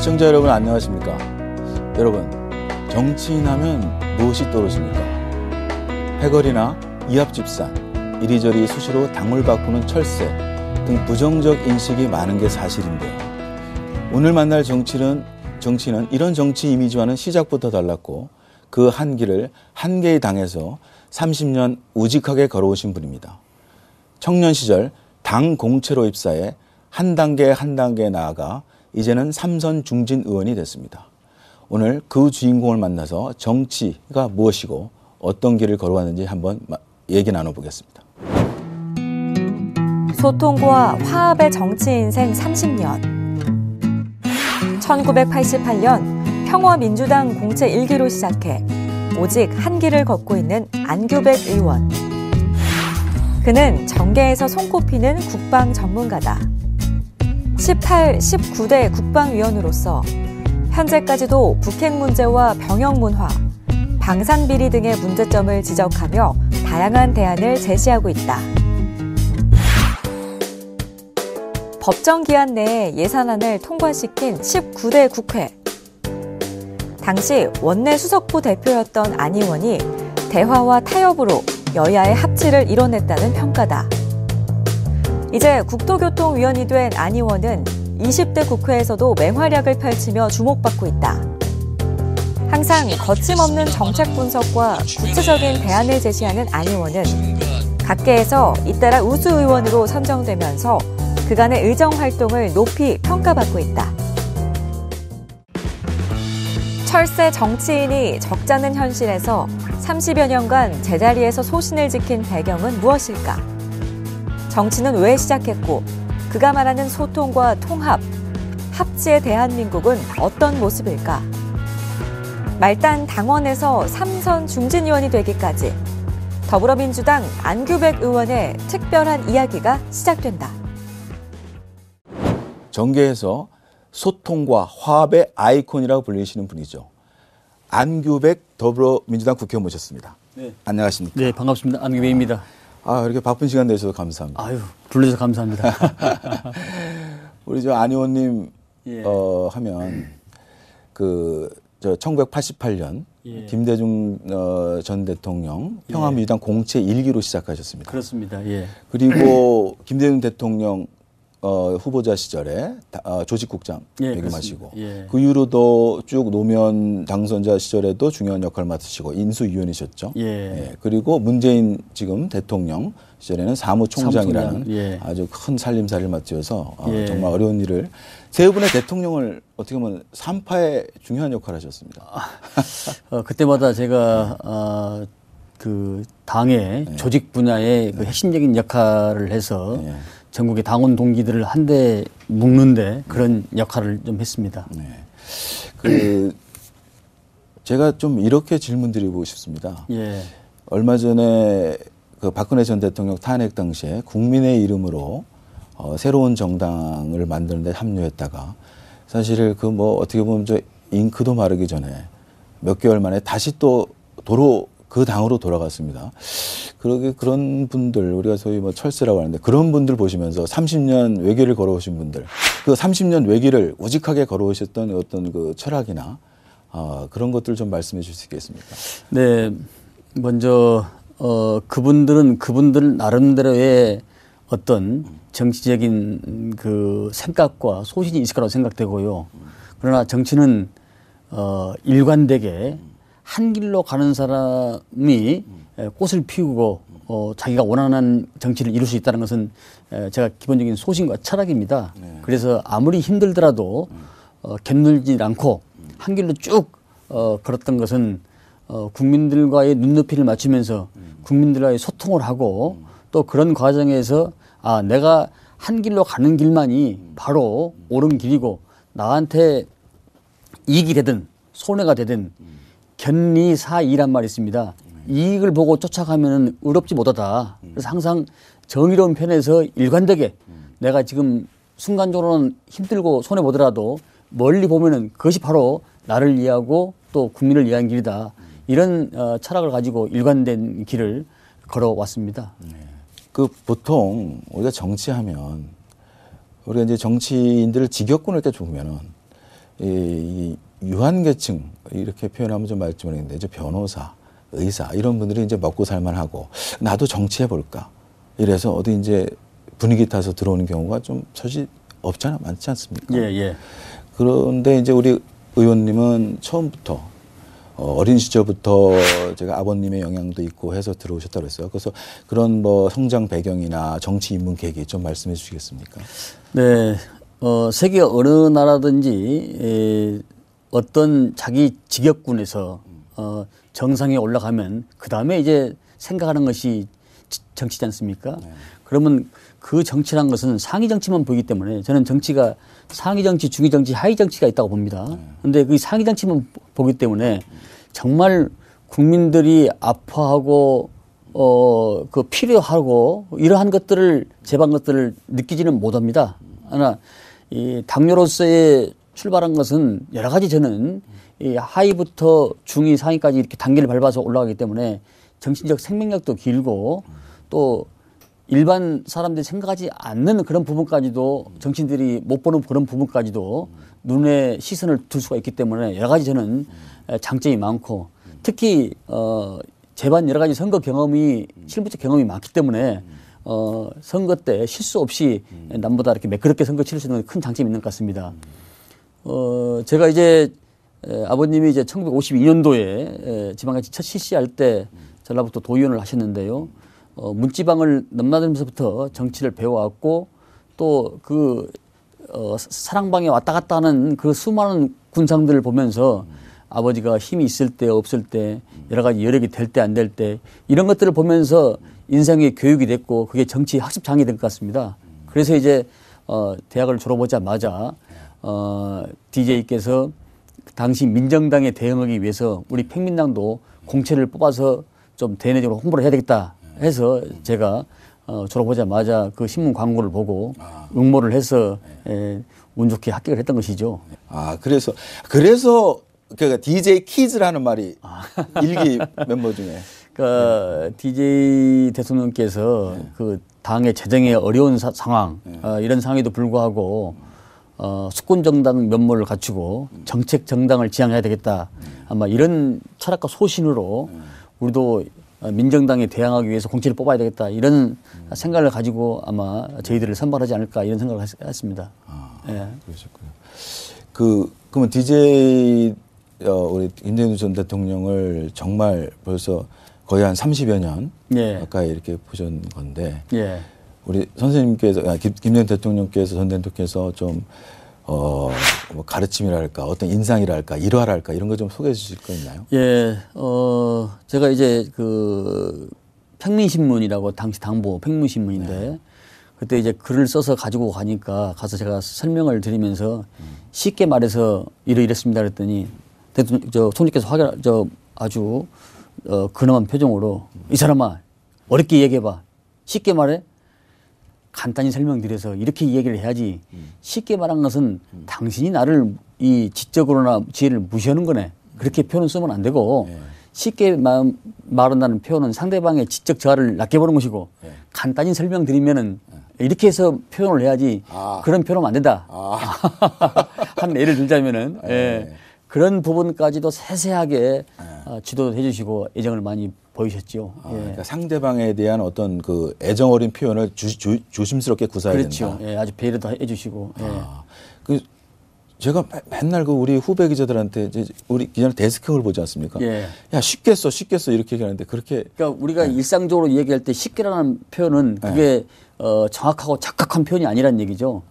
시청자 여러분 안녕하십니까? 여러분, 정치인하면 무엇이 떠오르십니까? 패거리나 이합집산, 이리저리 수시로 당을 바꾸는 철새 등 부정적 인식이 많은 게 사실인데요. 오늘 만날 정치인은 이런 정치 이미지와는 시작부터 달랐고 그 한길을 한계의 당에서 30년 우직하게 걸어오신 분입니다. 청년 시절 당 공채로 입사해 한 단계 나아가 이제는 삼선 중진 의원이 됐습니다. 오늘 그 주인공을 만나서 정치가 무엇이고 어떤 길을 걸어왔는지 한번 얘기 나눠보겠습니다. 소통과 화합의 정치 인생 30년. 1988년 평화민주당 공채 1기로 시작해 오직 한 길을 걷고 있는 안규백 의원. 그는 정계에서 손꼽히는 국방 전문가다. 18, 19대 국방위원으로서 현재까지도 북핵 문제와 병역 문화, 방산 비리 등의 문제점을 지적하며 다양한 대안을 제시하고 있다. 법정 기한 내에 예산안을 통과시킨 19대 국회. 당시 원내 수석부 대표였던 안 의원이 대화와 타협으로 여야의 합치를 이뤄냈다는 평가다. 이제 국토교통위원이 된 안 의원은 20대 국회에서도 맹활약을 펼치며 주목받고 있다. 항상 거침없는 정책 분석과 구체적인 대안을 제시하는 안 의원은 각계에서 잇따라 우수 의원으로 선정되면서 그간의 의정 활동을 높이 평가받고 있다. 철새 정치인이 적잖은 현실에서 30여 년간 제자리에서 소신을 지킨 배경은 무엇일까? 정치는 왜 시작했고 그가 말하는 소통과 통합, 합치의 대한민국은 어떤 모습일까? 말단 당원에서 삼선 중진 의원이 되기까지 더불어민주당 안규백 의원의 특별한 이야기가 시작된다. 정계에서 소통과 화합의 아이콘이라고 불리시는 분이죠. 안규백 더불어민주당 국회의원 모셨습니다. 네. 안녕하십니까? 네, 반갑습니다. 안규백입니다. 이렇게 바쁜 시간 내주셔서 감사합니다. 아유, 불러주셔서 감사합니다. 우리 안 의원님 예. 하면 1988년 김대중 전 대통령 평화민주당 공채 1기로 시작하셨습니다. 그렇습니다. 예. 그리고 김대중 대통령 후보자 시절에 조직국장 역임하시고 그 이후로도 쭉 노무현 당선자 시절에도 중요한 역할을 맡으시고 인수위원이셨죠. 그리고 문재인 지금 대통령 시절에는 사무총장이라는 아주 큰 살림살이를 맡으셔서 정말 어려운 일을 세 분의 대통령을 어떻게 보면 3파의 중요한 역할을 하셨습니다. 그때마다 제가 그 당의 조직 분야의 그 핵심적인 역할을 해서 전국의 당원 동기들을 한데 묶는데 그런 역할을 좀 했습니다. 제가 좀 이렇게 질문드리고 싶습니다. 얼마 전에 그 박근혜 전 대통령 탄핵 당시에 국민의 이름으로 새로운 정당을 만드는데 합류했다가 사실 어떻게 보면 잉크도 마르기 전에 몇 개월 만에 다시 또 도로 그 당으로 돌아갔습니다. 그런 분들, 우리가 소위 철새라고 하는데 그런 분들 보시면서 30년 외길을 걸어오신 분들, 그 30년 외길을 우직하게 걸어오셨던 어떤 그 철학이나 그런 것들 좀 말씀해 주실 수 있겠습니까? 네. 먼저, 그분들 나름대로의 어떤 정치적인 그 생각과 소신이 있을 거라고 생각되고요. 그러나 정치는, 일관되게 한 길로 가는 사람이 꽃을 피우고 자기가 원하는 정치를 이룰 수 있다는 것은 제가 기본적인 소신과 철학입니다. 그래서 아무리 힘들더라도 곁늘지 않고 한 길로 쭉 걸었던 것은 국민들과의 눈높이를 맞추면서 국민들과의 소통을 하고 또 그런 과정에서 내가 한 길로 가는 길만이 바로 옳은 길이고 나한테 이익이 되든 손해가 되든 견리사이란 말이 있습니다. 이익을 보고 쫓아가면 의롭지 못하다. 그래서 항상 정의로운 편에서 일관되게 내가 지금 순간적으로는 힘들고 손해보더라도 멀리 보면은 그것이 바로 나를 이해하고 또 국민을 이해한 길이다. 이런 철학을 가지고 일관된 길을 걸어왔습니다. 보통 우리가 정치하면 우리가 이제 정치인들을 직역군을 이렇게 보면은 이 유한계층 이렇게 표현하면 좀 맞을지 모르겠는데 이제 변호사, 의사 이런 분들이 이제 먹고 살만하고 나도 정치해 볼까 이래서 어디 이제 분위기 타서 들어오는 경우가 좀 사실 없잖아 많지 않습니까? 예, 예. 그런데 이제 우리 의원님은 처음부터 어린 시절부터 제가 아버님의 영향도 있고 해서 들어오셨다고 그랬어요. 그래서 그런 뭐 성장 배경이나 정치 입문 계기 좀 말씀해 주시겠습니까? 네, 세계 어느 나라든지 어떤 자기 직역군에서 정상에 올라가면 그 다음에 이제 생각하는 것이 정치지 않습니까? 네. 그러면 그 정치란 것은 상위 정치만 보이기 때문에 저는 정치가 상위 정치, 중위 정치, 하위 정치가 있다고 봅니다. 그런데 그 상위 정치만 보기 때문에 정말 국민들이 아파하고 그 필요하고 이러한 것들을 제반 것들을 느끼지는 못합니다. 하나 이 당뇨로서의 출발한 것은 여러 가지 저는 이 하위부터 중위, 상위까지 이렇게 단계를 밟아서 올라가기 때문에 정신적 생명력도 길고 또 일반 사람들이 생각하지 않는 그런 부분까지도 정치인들이 못 보는 그런 부분까지도 눈에 시선을 둘 수가 있기 때문에 여러 가지 저는 장점이 많고 특히 제반 여러 가지 선거 경험이 실무적 경험이 많기 때문에 선거 때 실수 없이 남보다 이렇게 매끄럽게 선거 치를 수 있는 큰 장점이 있는 것 같습니다. 제가 이제 아버님이 이제 1952년도에 지방자치 첫 실시할 때 전라북도 도의원을 하셨는데요. 문지방을 넘나들면서부터 정치를 배워왔고 또 그 사랑방에 왔다 갔다 하는 그 수많은 군상들을 보면서 아버지가 힘이 있을 때 없을 때 여러 가지 여력이 될 때 안 될 때 이런 것들을 보면서 인생의 교육이 됐고 그게 정치 학습장이 된 것 같습니다. 그래서 이제 대학을 졸업하자마자 DJ께서 당시 민정당에 대응하기 위해서 우리 평민당도 공채를 뽑아서 좀 대내적으로 홍보를 해야 되겠다 해서 제가 졸업하자마자 그 신문 광고를 보고 응모를 해서 운 좋게 합격을 했던 것이죠. 아, 그래서 그러니까 DJ 키즈라는 말이 일기 멤버 중에. 그러니까 DJ 대통령께서 그 당의 재정의 어려운 상황, 이런 상황에도 불구하고 수권 정당 면모를 갖추고 정책 정당을 지향해야 되겠다. 아마 이런 철학과 소신으로 우리도 민정당에 대항하기 위해서 공채를 뽑아야 되겠다. 이런 생각을 가지고 아마 저희들을 선발하지 않을까 이런 생각을 했습니다. 예. 그러셨군요. 그러면 DJ 우리 김대중 전 대통령을 정말 벌써 거의 한 30여 년 가까이 이렇게 보신 건데 우리 선생님께서 김대중 대통령께서 전 대통령께서 좀 뭐 가르침이랄까 어떤 인상이랄까 일화랄까 이런 거 좀 소개해 주실 거 있나요? 예, 제가 이제 그 평민신문이라고 당시 당보 평민신문인데 그때 이제 글을 써서 가지고 가니까 가서 제가 설명을 드리면서 쉽게 말해서 이랬습니다 그랬더니 총리께서 아주 근엄한 표정으로 이 사람아 어렵게 얘기해봐 쉽게 말해. 간단히 설명드려서 이렇게 얘기를 해야지 쉽게 말한 것은 당신이 나를 이 지적으로나 지혜를 무시하는 거네. 그렇게 표현을 쓰면 안 되고 쉽게 말한다는 표현은 상대방의 지적 저하를 낮게 보는 것이고 간단히 설명드리면은 이렇게 해서 표현을 해야지 그런 표현하면 안 된다. 한 예를 들자면은 그런 부분까지도 세세하게 지도해 주시고 애정을 많이 보이셨죠. 그러니까 상대방에 대한 어떤 그 애정 어린 표현을 조심스럽게 구사해야 그렇죠. 된다. 아주 배려도 해주시고. 제가 맨날 그 우리 후배 기자들한테 우리 기자는 데스크를 보지 않습니까? 야 쉽게 써 이렇게 얘기하는데 그렇게. 그러니까 우리가 일상적으로 얘기할 때 쉽게라는 표현은 그게 정확하고 착각한 표현이 아니란 얘기죠.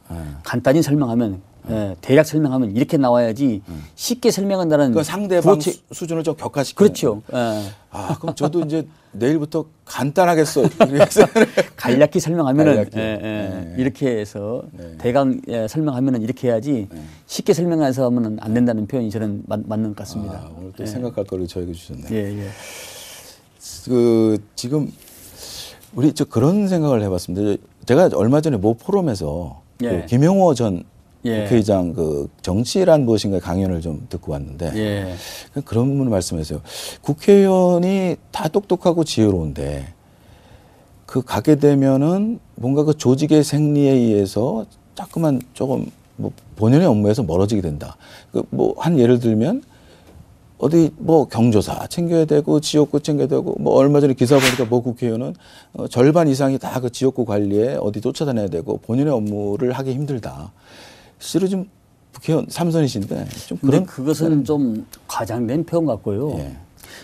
간단히 설명하면. 대략 설명하면 이렇게 나와야지 쉽게 설명한다는 그 상대방 수준을 좀 격화시키는. 그렇죠. 그럼 저도 이제 내일부터 간단하게 써. 간략히 설명하면은 이렇게 해서 대강 설명하면은 이렇게 해야지 쉽게 설명해서 하면은 안 된다는 표현이 저는 맞는 것 같습니다. 오늘 또 생각할 거를 저에게 주셨네요. 지금 우리 그런 생각을 해봤습니다. 제가 얼마 전에 모 포럼에서 그 김용호 전 국회의장 그 정치란 무엇인가 강연을 좀 듣고 왔는데 그런 분을 말씀하세요. 국회의원이 다 똑똑하고 지혜로운데 그 가게 되면은 뭔가 그 조직의 생리에 의해서 자꾸만 조금 뭐 본연의 업무에서 멀어지게 된다. 뭐 한 예를 들면 어디 뭐 경조사 챙겨야 되고 지역구 챙겨야 되고 뭐 얼마 전에 기사 보니까 뭐 국회의원은 절반 이상이 다 그 지역구 관리에 어디 쫓아다녀야 되고 본연의 업무를 하기 힘들다. 실제로 좀 국회의원 3선이신데 좀 그런 그것은 좀 과장된 표현 같고요. 예.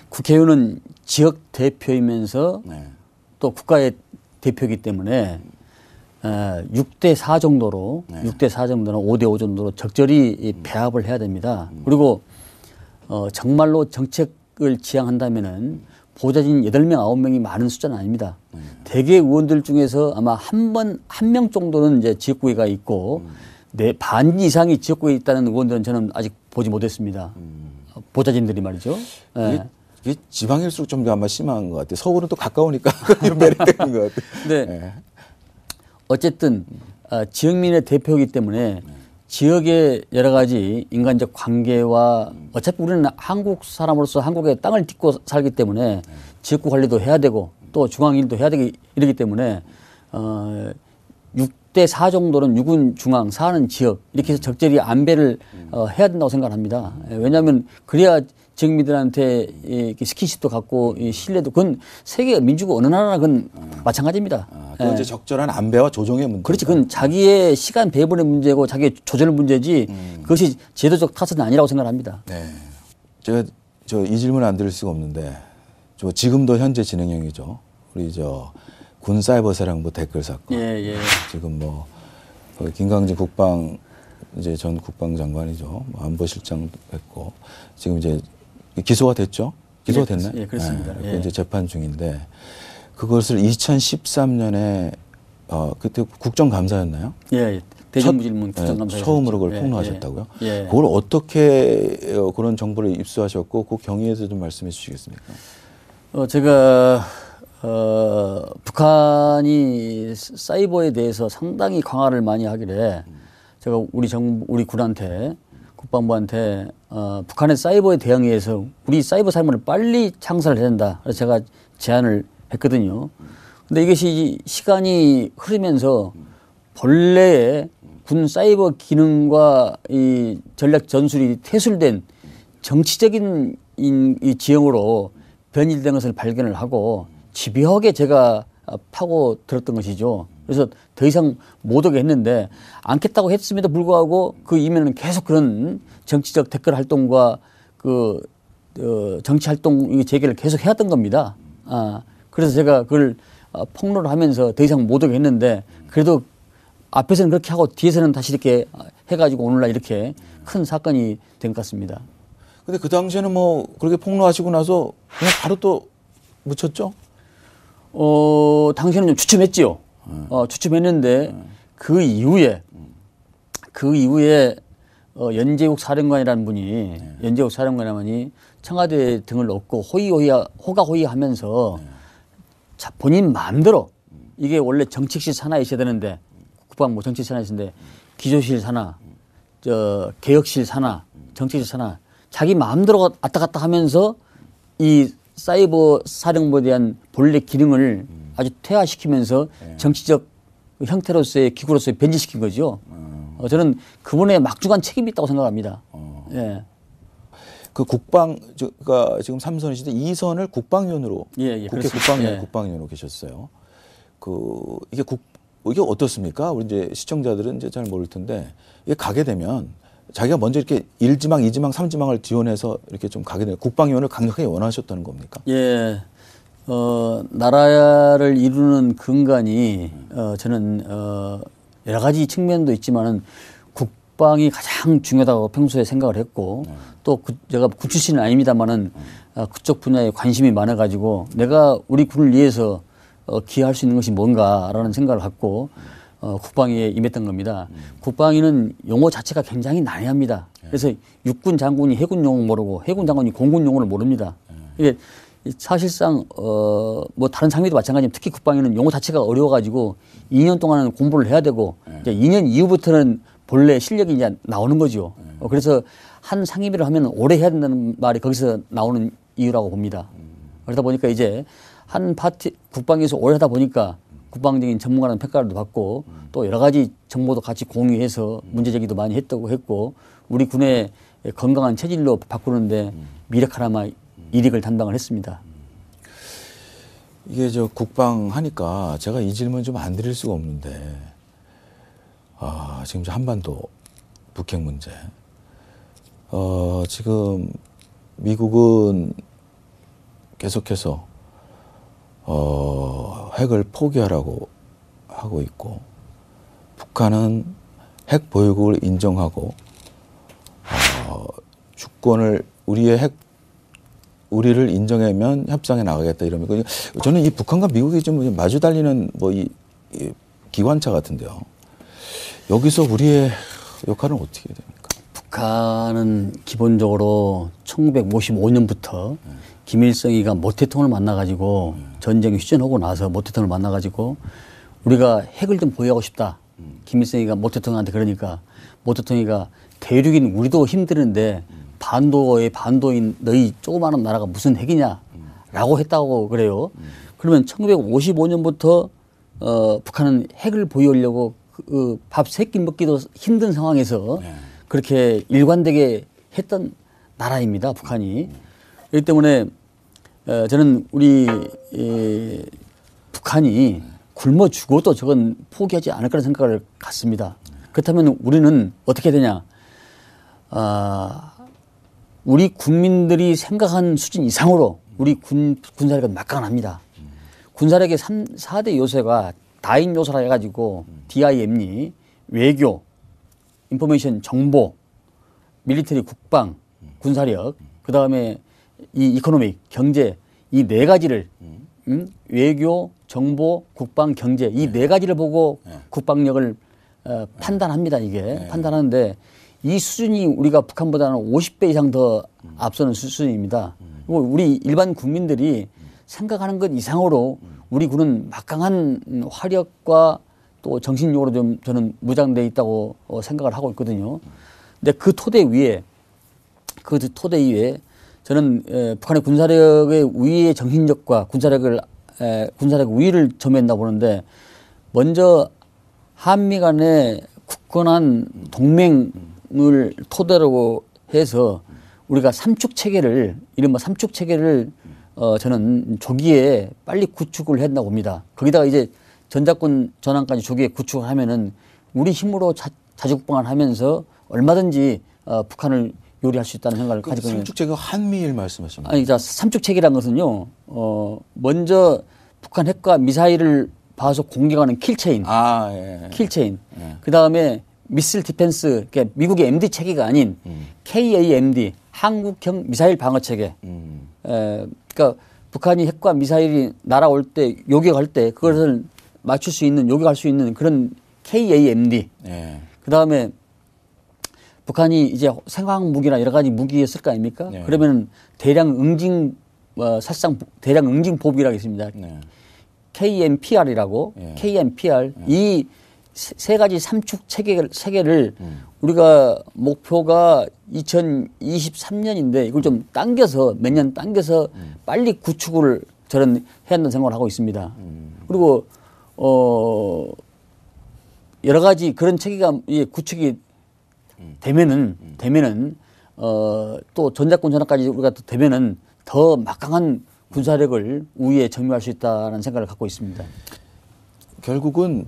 국회의원은 지역 대표이면서 네. 또 국가의 대표이기 때문에 6대 4 정도로 네. 6대 4 정도나 5대 5 정도로 적절히 배합을 해야 됩니다. 그리고 정말로 정책을 지향한다면은 보좌진 8명, 9명이 많은 숫자는 아닙니다. 대개 의원들 중에서 아마 한 명 정도는 이제 지역구회가 있고 반 이상이 지역구에 있다는 의원들은 저는 아직 보지 못했습니다. 보좌진들이 말이죠. 이게 지방일수록 좀 아마 심한 것 같아요. 서울은 또 가까우니까 이런 메리트가 있는 것 같아요. 네. 네. 어쨌든 지역민의 대표이기 때문에 지역의 여러 가지 인간적 관계와 어차피 우리는 한국 사람으로서 한국의 땅을 딛고 살기 때문에 지역구 관리도 해야 되고 또 중앙일도 해야 되기 이러기 때문에 6대 4 정도는 6은 중앙, 4는 지역 이렇게 해서 적절히 안배를 해야 된다고 생각합니다. 왜냐하면 그래야 지역민들한테 이렇게 스킨십도 갖고 이 신뢰도 그건 세계 민주국 어느 나라나 그건 마찬가지입니다. 그건 이제 적절한 안배와 조정의 문제. 그렇지. 그건 자기의 시간 배분의 문제고 자기의 조절 문제지 그것이 제도적 탓은 아니라고 생각합니다. 네. 제가 이 질문 안 드릴 수가 없는데 지금도 현재 진행형이죠. 우리 군 사이버 사령부 댓글 사건. 예. 지금 김강진 이제 전 국방장관이죠. 안보실장도 했고 지금 이제 기소가 됐죠. 기소가 됐나요? 예, 그렇습니다. 네. 이제 재판 중인데 그것을 2013년에 그때 국정감사였나요? 예. 대정부질문 국정감사 처음으로 그걸 폭로하셨다고요? 예. 그걸 어떻게 그런 정보를 입수하셨고 그 경위에서 좀 말씀해 주시겠습니까? 제가 북한이 사이버에 대해서 상당히 강화를 많이 하길래 제가 우리 군한테 국방부한테 북한의 사이버에 대응해서 우리 사이버 사령부를 빨리 창설을 해야 된다. 그래서 제가 제안을 했거든요. 근데 이것이 시간이 흐르면서 본래의 군 사이버 기능과 이 전략 전술이 퇴술된 정치적인 이 지형으로 변질된 것을 발견을 하고 집요하게 제가 파고 들었던 것이죠. 그래서 더 이상 못 오게 했는데 않겠다고 했음에도 불구하고 그 이면에는 계속 그런 정치적 댓글 활동과 정치 활동 재개를 계속 해왔던 겁니다. 그래서 제가 그걸 폭로를 하면서 더 이상 못 오게 했는데 그래도 앞에서는 그렇게 하고 뒤에서는 다시 이렇게 해가지고 오늘날 이렇게 큰 사건이 된 것 같습니다. 근데 그 당시에는 그렇게 폭로하시고 나서 그냥 바로 또 묻혔죠? 당시에는 좀 추첨했지요. 추첨했는데 그 이후에 연재욱 사령관이라는 분이 연재욱 사령관이 청와대 등을 얻고 호가호위하면서 본인 마음대로 이게 원래 정책실 산하에 있어야 되는데 국방부 정책실 산하에 있는데 기조실 산하, 개혁실 산하, 정책실 산하 자기 마음대로 왔다 갔다 하면서 이 사이버 사령부에 대한 본래 기능을 아주 퇴화시키면서 정치적 형태로서의 기구로서의 변질시킨 거죠. 저는 그분의 막중한 책임이 있다고 생각합니다. 예. 그 지금 3선이신데 2선을 국방위원으로 국회 국방위원으로 계셨어요. 이게 어떻습니까? 우리 이제 시청자들은 이제 잘 모를 텐데 이게 가게 되면 자기가 먼저 이렇게 1지망, 2지망, 3지망을 지원해서 이렇게 좀 가게 되면 국방위원을 강력하게 원하셨다는 겁니까? 예. 나라를 이루는 근간이 저는 여러 가지 측면도 있지만은 국방이 가장 중요하다고 평소에 생각을 했고 또 제가 군 출신은 아닙니다만은 그쪽 분야에 관심이 많아가지고 내가 우리 군을 위해서 기여할 수 있는 것이 뭔가라는 생각을 갖고 국방위에 임했던 겁니다. 국방위는 용어 자체가 굉장히 난해합니다. 그래서 육군 장군이 해군 용어 모르고 해군 장군이 공군 용어를 모릅니다. 이게 사실상 다른 상위도 마찬가지지만 특히 국방위는 용어 자체가 어려워가지고 2년 동안은 공부를 해야 되고 이제 2년 이후부터는 본래 실력이 이제 나오는 거죠. 그래서 한 상임위를 하면 오래 해야 된다는 말이 거기서 나오는 이유라고 봅니다. 그러다 보니까 이제 한 파티 국방위에서 오래 하다 보니까 국방적인 전문가라는 평가를 받고 또 여러 가지 정보도 같이 공유해서 문제 제기도 많이 했고 우리 군의 건강한 체질로 바꾸는데 미력하나마 일익을 담당을 했습니다. 이게 국방 하니까 제가 이 질문 좀 안 드릴 수가 없는데, 지금 한반도 북핵 문제. 지금 미국은 계속해서 핵을 포기하라고 하고 있고, 북한은 핵 보유국을 인정하고 주권을 우리를 인정하면 협상에 나가겠다 이러면, 저는 이 북한과 미국이 좀 마주 달리는 이 기관차 같은데요. 여기서 우리의 역할은 어떻게 됩니까? 북한은 기본적으로 1955년부터 김일성이가 모태통을 만나가지고 전쟁이 휴전하고 나서 모태통을 만나가지고 우리가 핵을 좀 보유하고 싶다. 김일성이가 모태통한테 그러니까 모태통이가 대륙인 우리도 힘드는데 반도인 너희 조그마한 나라가 무슨 핵이냐라고 했다고 그래요. 그러면 1955년부터 북한은 핵을 보유하려고 밥 3끼 먹기도 힘든 상황에서 그렇게 일관되게 했던 나라입니다. 북한이. 그렇기 때문에 저는 우리 북한이 굶어 죽어도 저건 포기하지 않을 거라는 생각을 갖습니다. 그렇다면 우리는 어떻게 되냐. 우리 국민들이 생각한 수준 이상으로 우리 군사력은 막강합니다. 군사력의 4대 요소가 다인 요소라 해가지고 DIM이 외교, 인포메이션 정보, 밀리터리 국방, 군사력, 그 다음에 이 이코노믹 경제 이 4가지를 외교, 정보, 국방, 경제 이 4가지를 보고 국방력을 판단합니다. 이게 판단하는데 이 수준이 우리가 북한보다는 50배 이상 더 앞서는 수준입니다. 그리고 우리 일반 국민들이 생각하는 것 이상으로 우리 군은 막강한 화력과 또 정신력으로 좀 저는 무장되어 있다고 생각을 하고 있거든요. 근데 그 토대 위에 저는 북한의 군사력의 우위의 정신력과 군사력 우위를 점유한다고 보는데 먼저 한미 간의 굳건한 동맹을 토대로 해서 우리가 이른바 삼축 체계를 저는 조기에 빨리 구축을 해야 한다고 봅니다. 거기다가 이제 전작권 전환까지 조기에 구축을 하면은 우리 힘으로 자주국방을 하면서 얼마든지 북한을 요리할 수 있다는 생각을 가지고 있는. 삼축체계 한미일 말씀하신 거예요? 아니, 삼축체계라는 것은요, 먼저 북한 핵과 미사일을 봐서 공격하는 킬체인. 킬체인. 예. 그 다음에 미sil 디펜스, 그러니까 미국의 MD 체계가 아닌 KAMD, 한국형 미사일 방어 체계. 그러니까 북한이 핵과 미사일이 날아올 때, 요격할 때 그것을 맞출 수 있는, 요격할 수 있는 그런 KAMD. 예. 그 다음에 북한이 이제 생화학 무기나 여러 가지 무기에 쓸 거 아닙니까? 네. 그러면 사실상 대량 응징 보복이라고 있습니다. 네. KMPR이라고, 네. KMPR. 이 세 가지 삼축 체계를 우리가 목표가 2023년인데 이걸 좀 당겨서 몇 년 당겨서 빨리 구축을 저는 해야 한다는 생각을 하고 있습니다. 그리고 여러 가지 그런 체계가 구축이 되면은 또 전작권 전환까지 우리가 또 되면은 더 막강한 군사력을 우위에 점유할 수 있다는 생각을 갖고 있습니다. 결국은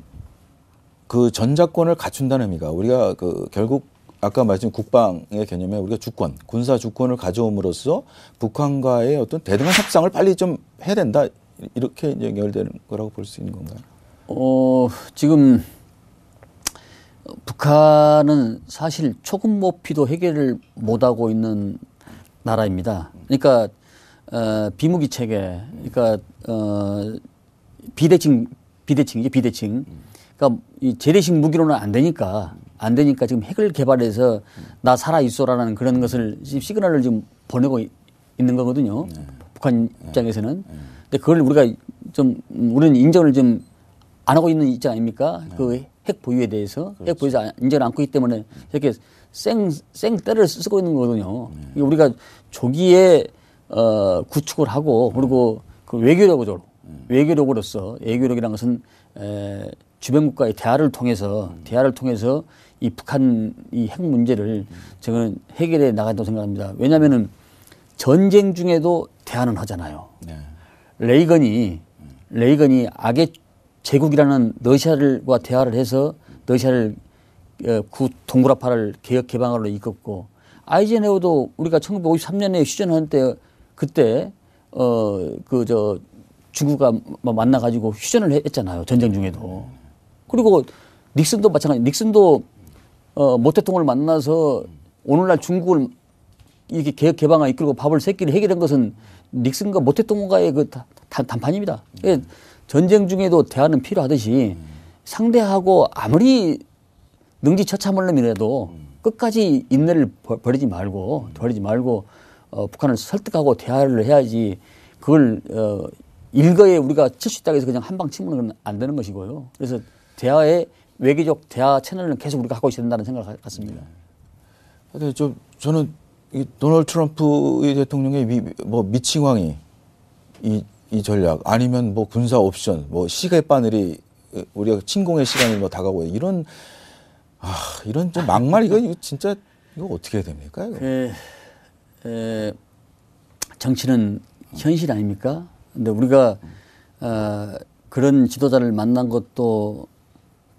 그 전작권을 갖춘다는 의미가 우리가 결국 아까 말씀 국방의 개념에 우리가 군사 주권을 가져옴으로써 북한과의 어떤 대등한 협상을 빨리 좀 해야 된다. 이렇게 이제 연결되는 거라고 볼 수 있는 건가요? 지금 북한은 사실 초급 모피도 해결을 못하고 있는 나라입니다. 그러니까 비무기 체계, 그러니까 비대칭이죠, 비대칭. 그러니까 이 재래식 무기로는 안 되니까 지금 핵을 개발해서 나 살아 있어라는 그런 것을 지금 시그널을 지금 보내고 있는 거거든요. 북한 입장에서는. 근데 그걸 우리는 인정을 좀 안 하고 있는 입장 아닙니까? 그 핵 보유에 대해서. 그렇지. 핵 보유에서 인정을 않고 있기 때문에 이렇게 생떼를 쓰고 있는 거거든요. 우리가 조기에 구축을 하고 그리고 그 외교력으로서 외교력이라는 것은 주변 국가의 대화를 통해서 이 북한 이 핵 문제를 저는 해결해 나간다고 생각합니다. 왜냐하면은 전쟁 중에도 대화는 하잖아요. 네. 레이건이 악의 제국이라는 러시아와 대화를 해서 러시아를 구 동구라파를 개혁 개방으로 이끌고 아이젠하워도 우리가 1953년에 휴전할 때 그때 중국과 만나가지고 휴전을 했잖아요. 전쟁 중에도. 그리고 닉슨도 마찬가지. 닉슨도 모 대통령을 만나서 오늘날 중국을 이렇게 개혁 개방을 이끌고 밥을 세 끼를 해결한 것은 닉슨과 모 대통령과의 그談判입니다. 전쟁 중에도 대화는 필요하듯이 상대하고 아무리 능지처참한 놈이라도 끝까지 인내를 버리지 말고 북한을 설득하고 대화를 해야지 그걸 일거에 우리가 칠 수 있다고 해서 그냥 한 방 치면 안 되는 것이고요. 그래서 대화의 외교적 대화 채널은 계속 우리가 하고 있어야 된다는 생각을 갖습니다. 근데 저는 이 도널드 트럼프 대통령의 미칭왕이 이 전략 아니면 뭐 군사 옵션 뭐 시계 바늘이 우리가 침공의 시간이 뭐 다가오고 이런 좀 막말 이거 진짜 이거 어떻게 해야 됩니까? 이거? 정치는 현실 아닙니까? 근데 우리가 그런 지도자를 만난 것도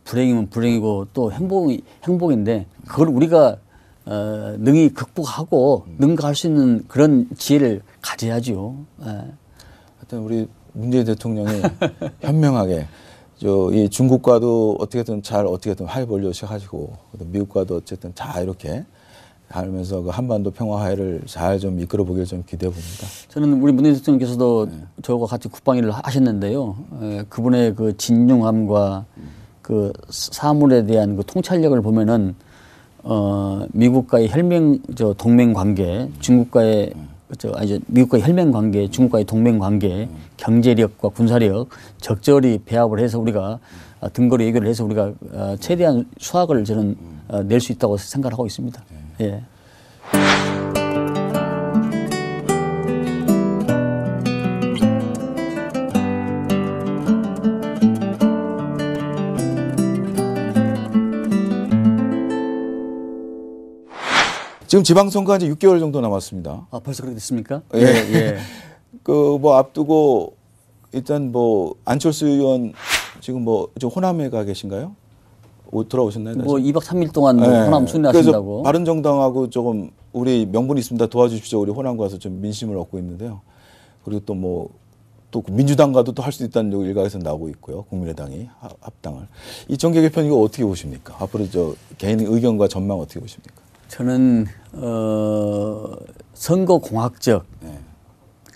불행이면 불행이고 또 행복인데 그걸 우리가 능히 극복하고 능가할 수 있는 그런 지혜를 가져야죠. 하여튼 우리 문재인 대통령이 현명하게 이 중국과도 어떻게든 화해 보려고 시작하시고 미국과도 어쨌든 잘 이렇게 하면서 그 한반도 평화화해를 잘 좀 이끌어 보길 좀 기대해 봅니다. 저는 우리 문재인 대통령께서도 저와 같이 국방위를 하셨는데요. 그분의 그 진중함과 그 사물에 대한 그 통찰력을 보면은 미국과의 동맹 관계, 미국과의 혈맹 관계, 중국과의 동맹 관계, 경제력과 군사력 적절히 배합을 해서 우리가 등거리 외교를 해서 우리가 최대한 수확을 저는 낼 수 있다고 생각하고 있습니다. 예. 지금 지방선거 이제 6개월 정도 남았습니다. 벌써 그렇게 됐습니까? 예. 예. 앞두고 일단 안철수 의원 지금 호남에 가 계신가요? 돌아오셨나요? 다시? 2박 3일 동안 호남 순회하신다고. 그래서 바른정당하고 조금 우리 명분이 있습니다. 도와주십시오. 우리 호남 가서 좀 민심을 얻고 있는데요. 그리고 또 민주당과도 또 할 수 있다는 일각에서 나오고 있고요. 국민의당이 합당을. 이 정계 개편 이거 어떻게 보십니까? 앞으로 개인 의견과 전망 어떻게 보십니까? 저는 선거공학적,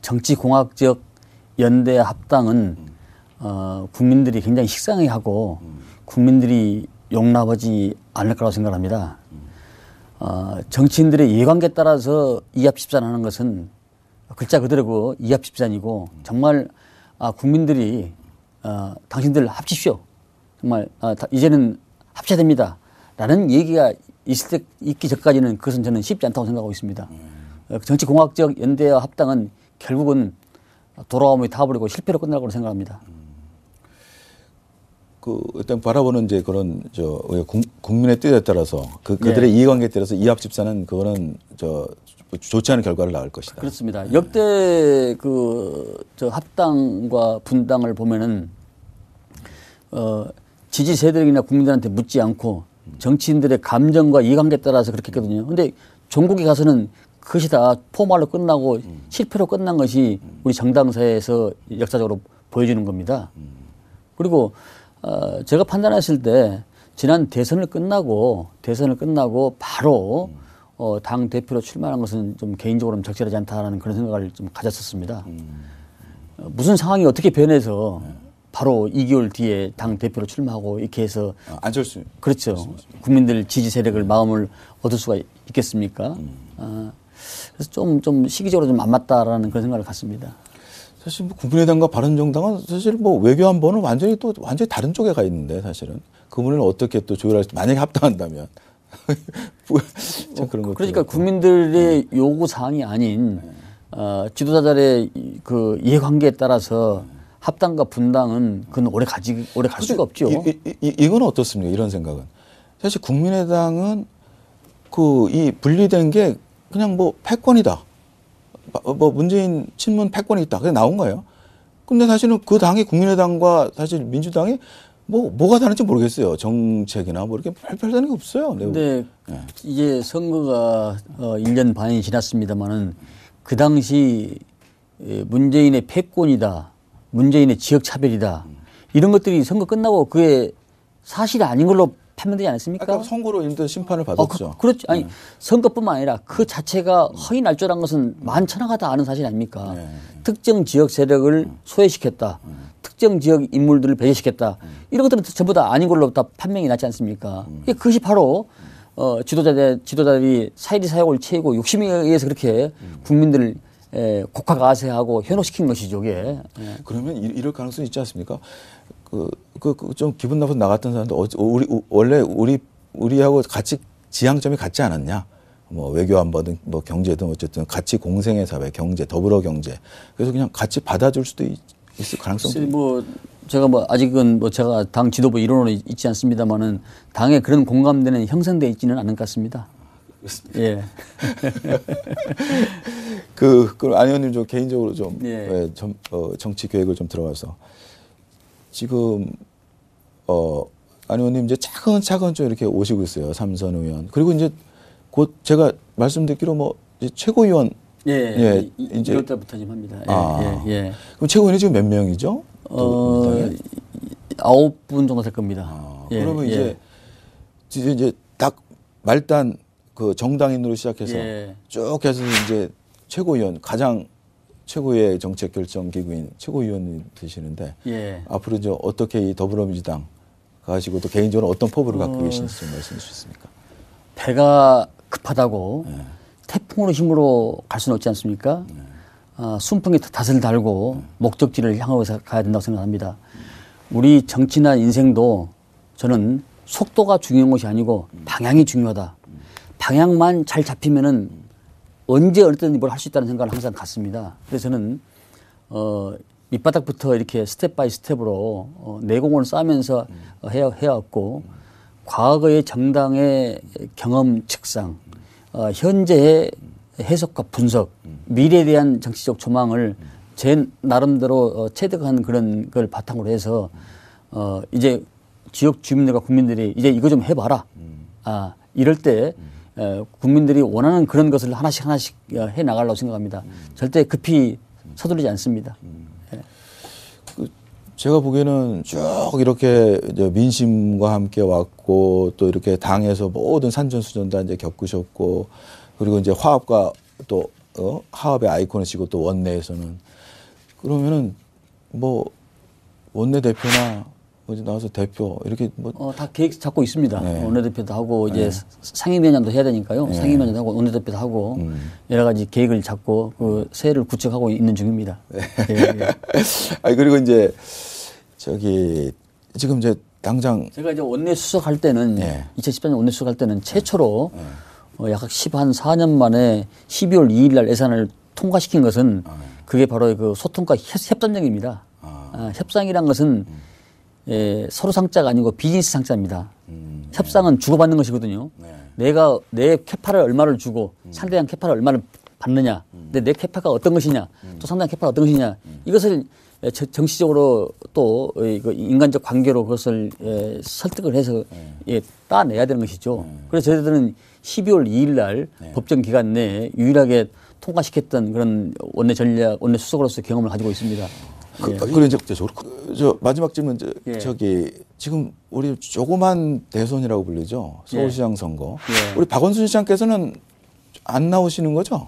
정치공학적 연대 합당은 국민들이 굉장히 식상해하고 국민들이 용납하지 않을 거라고 생각합니다. 정치인들의 이해관계에 따라서 이합집산하는 것은 글자 그대로 이합집산이고 정말 국민들이 당신들 합치십시오. 정말 이제는 합쳐야 됩니다. 라는 얘기가 있기 전까지는 그것은 저는 쉽지 않다고 생각하고 있습니다. 정치공학적 연대와 합당은 결국은 돌아오면 타버리고 실패로 끝날 거라고 생각합니다. 일단 바라보는 그런 국민의 뜻에 따라서 그들의 이해관계에 따라서 이합집산은 그거는 좋지 않은 결과를 낳을 것이다. 그렇습니다. 역대 합당과 분당을 보면은 지지 세력이나 국민들한테 묻지 않고 정치인들의 감정과 이해관계에 따라서 그렇게 했거든요. 근데 종국에 가서는 그것이 다 포말로 끝나고 실패로 끝난 것이 우리 정당사에서 역사적으로 보여주는 겁니다. 그리고 제가 판단했을 때 지난 대선을 끝나고 바로 당 대표로 출마한 것은 좀 개인적으로는 적절하지 않다라는 그런 생각을 좀 가졌었습니다. 무슨 상황이 어떻게 변해서 바로 2개월 뒤에 당 대표로 출마하고 이렇게 해서 안철수 그렇죠. 국민들 지지 세력을 마음을 얻을 수가 있겠습니까? 그래서 좀 시기적으로 좀 안 맞다라는 그런 생각을 갖습니다. 사실 국민의당과 바른정당은 사실 외교 안보는 완전히 다른 쪽에 가 있는데 사실은 그분을 어떻게 또 조율할 수 만약에 합당한다면 그런 그러니까 국민들의 요구 사항이 아닌 지도자들의 그 이해관계에 따라서 합당과 분당은 그건 오래 갈 수가 없죠. 이건 어떻습니까? 이런 생각은. 사실 국민의당은 이 분리된 게 그냥 뭐 패권이다. 뭐 문재인 친문 패권이 있다. 그래 나온 거예요. 근데 사실은 그 당이 국민의당과 사실 민주당이 뭐가 다른지 모르겠어요. 정책이나 뭐 이렇게 별다른 게 없어요. 근데 이제 선거가 1년 반이 지났습니다만은 그 당시 문재인의 패권이다. 문재인의 지역 차별이다. 이런 것들이 선거 끝나고 그게 사실이 아닌 걸로 판명되지 않았습니까? 아까 선거로 인도 심판을 받았죠. 그렇죠. 아니 선거뿐만 아니라 그 자체가 허위 날조란 것은 만천하가 다 아는 사실 아닙니까? 특정 지역 세력을 소외시켰다. 특정 지역 인물들을 배제시켰다. 이런 것들은 전부 다 아닌 걸로 다 판명이 났지 않습니까? 그것이 바로 지도자들이 사이리 사욕을 채우고 욕심에 의해서 그렇게 국민들을 곡하가세하고 현혹시킨 것이죠. 이게. 그러면 이럴 가능성이 있지 않습니까? 좀 기분 나빠서 나갔던 사람도 원래 우리하고 같이 지향점이 같지 않았냐? 뭐 외교안보든 뭐 경제든 어쨌든 같이 공생의 사회, 경제, 더불어 경제. 그래서 그냥 같이 받아줄 수도 있을 가능성도. 뭐 제가 아직은 제가 당 지도부 일원으로 있지 않습니다만은 당에 그런 공감대는 형성돼 있지는 않은 것 같습니다. 그렇습니다. 예. 그럼 안 의원님 좀 개인적으로 좀 정치 계획을 좀 들어가서 지금 안 의원님 이제 차근차근 좀 이렇게 오시고 있어요. 삼선 의원. 그리고 이제 곧 제가 말씀드리기로 이제 최고위원 이제 1월 달부터 좀 합니다. 그럼 최고위원이 지금 몇 명이죠? 9분 정도 될 겁니다. 그러면 이제 딱 말단 그 정당인으로 시작해서 쭉 해서 이제 최고위원 가장 최고의 정책 결정 기구인 최고위원이 되시는데 앞으로 이제 어떻게 이 더불어민주당 가시고 또 개인적으로 어떤 포부를 갖고 계신지 좀 말씀해 주시겠습니까? 배가 급하다고 태풍으로 힘으로 갈 수는 없지 않습니까? 순풍에 닷을 달고 목적지를 향하고 가야 된다고 생각합니다. 우리 정치나 인생도 저는 속도가 중요한 것이 아니고 방향이 중요하다. 방향만 잘 잡히면은 언제 어느 때든지 뭘 할 수 있다는 생각을 항상 갖습니다. 그래서 저는 밑바닥부터 이렇게 스텝 바이 스텝으로 내공을 쌓으면서 해왔고 과거의 정당의 경험 측상, 현재의 해석과 분석, 미래에 대한 정치적 조망을 제 나름대로 체득한 그런 걸 바탕으로 해서 이제 지역 주민들과 국민들이 이제 이거 좀 해봐라. 이럴 때 국민들이 원하는 그런 것을 하나씩 해 나가려고 생각합니다. 절대 급히 서두르지 않습니다. 제가 보기에는 쭉 이렇게 이제 민심과 함께 왔고 또 이렇게 당에서 모든 산전수전 다 이제 겪으셨고 그리고 이제 화합과 또 화합의 아이콘이시고 또 원내에서는 그러면은 뭐 원내 대표나 어디 나와서 대표 이렇게 다 계획 잡고 있습니다. 원내대표도 하고 이제 상임위원장도 해야 되니까요. 상임위원장도 하고 원내대표도 하고 여러 가지 계획을 잡고 그 세를 구축하고 있는 중입니다. 그리고 이제 지금 이제 당장 제가 이제 원내 수석할 때는 2014년 원내 수석할 때는 최초로 약 4년 만에 12월 2일 날 예산을 통과시킨 것은 그게 바로 그 소통과 협상력입니다. 협상이란 것은 서로 상자가 아니고 비즈니스 상자입니다. 협상은 주고받는 것이거든요. 내가 내 캐파를 얼마를 주고 상대방 캐파를 얼마를 받느냐. 근데 내 캐파가 어떤 것이냐. 또 상대방 캐파가 어떤 것이냐. 이것을 정치적으로 또 인간적 관계로 그것을 설득을 해서 따내야 되는 것이죠. 그래서 저희들은 12월 2일 날 법정 기간 내에 유일하게 통과시켰던 그런 원내 전략, 원내 수석으로서 경험을 가지고 있습니다. 그래 이제 저 마지막 질문 지금 우리 조그만 대선이라고 불리죠. 서울시장 선거. 우리 박원순 시장께서는 안 나오시는 거죠?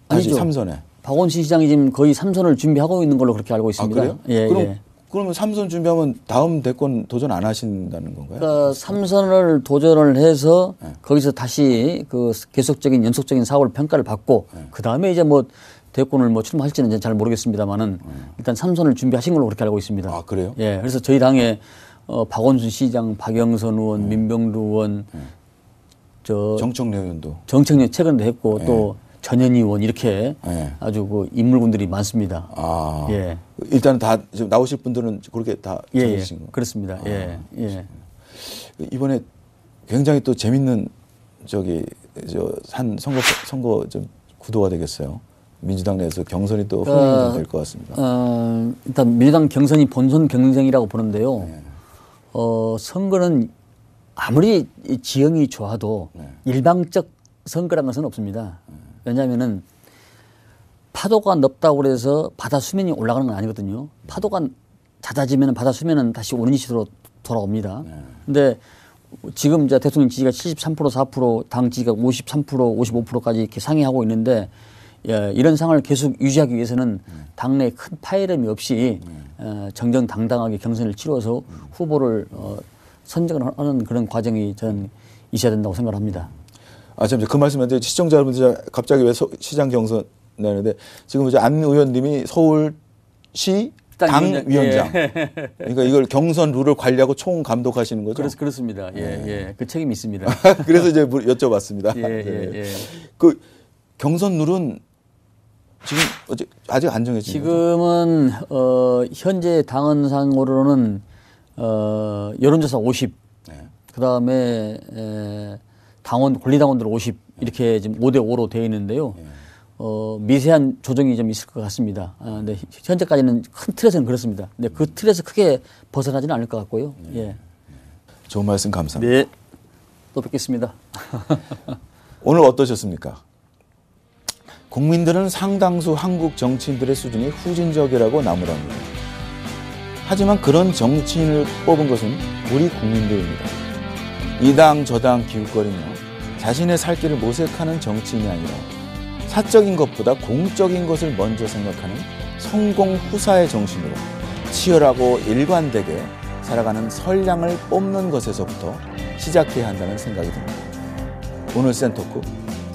아니죠. 3선에. 박원순 시장이 지금 거의 3선을 준비하고 있는 걸로 그렇게 알고 있습니다. 그래요? 그러면 3선 준비하면 다음 대권 도전 안 하신다는 건가요? 그러니까 3선을 도전을 해서 거기서 다시 그 계속적인 연속적인 사고를 평가를 받고 그 다음에 이제 뭐 대권을 뭐 출마할지는 잘 모르겠습니다만은 일단 3선을 준비하신 걸로 그렇게 알고 있습니다. 그래요? 그래서 저희 당에 박원순 시장, 박영선 의원, 민병두 의원, 정청래 의원도 최근에도 했고 또 전현희 의원 이렇게 예. 아주 그 인물군들이 많습니다. 아, 예. 일단 다 지금 나오실 분들은 그렇게 다 예, 정해지신 거. 그렇습니다. 예, 예. 이번에 굉장히 또 재밌는 한 선거 좀 구도가 되겠어요. 민주당 내에서 경선이 또 흥행이 좀 될 것 같습니다. 일단 민주당 경선이 본선 경쟁이라고 보는데요. 네. 선거는 아무리 이 지형이 좋아도 네. 일방적 선거라는 것은 없습니다. 왜냐하면은 파도가 높다고 그래서 바다 수면이 올라가는 건 아니거든요. 파도가 잦아지면 바다 수면은 다시 오는 시대로 돌아옵니다. 근데 지금 이제 대통령 지지가 73%, 4%, 당 지지가 53%, 55%까지 이렇게 상회하고 있는데 이런 상황을 계속 유지하기 위해서는 당내에 큰 파열음이 없이 정정당당하게 경선을 치러서 후보를 선정을 하는 그런 과정이 저는 있어야 된다고 생각을 합니다. 아, 잠시만 그 말씀인데 시청자 여러분들 갑자기 왜 시장 경선 나는데 지금 이제 안 의원님이 서울시 당위원장. 그러니까 이걸 경선 룰을 관리하고 총 감독하시는 거죠? 그렇습니다. 예, 예. 그 책임이 있습니다. 그래서 이제 여쭤봤습니다. 예, 예, 예. 그 경선 룰은 지금 아직 안 정해진 거죠? 지금은 현재 당헌상으로는 여론조사 50, 네. 그다음에 당원 권리당원들 50 이렇게 지금 5대5로 되어 있는데요. 미세한 조정이 좀 있을 것 같습니다. 근데 현재까지는 큰 틀에서는 그렇습니다. 근데 그 틀에서 크게 벗어나지는 않을 것 같고요. 예. 좋은 말씀 감사합니다. 네. 또 뵙겠습니다. 오늘 어떠셨습니까? 국민들은 상당수 한국 정치인들의 수준이 후진적이라고 나무랍니다. 하지만 그런 정치인을 뽑은 것은 우리 국민들입니다. 이당 저당 기웃거리며 자신의 살 길을 모색하는 정치인이 아니라 사적인 것보다 공적인 것을 먼저 생각하는 성공 후사의 정신으로 치열하고 일관되게 살아가는 선량을 뽑는 것에서부터 시작해야 한다는 생각이 듭니다. 오늘 센터크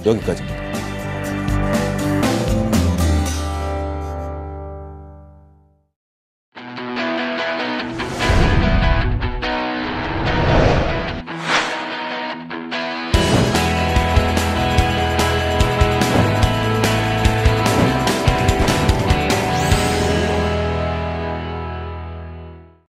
여기까지입니다.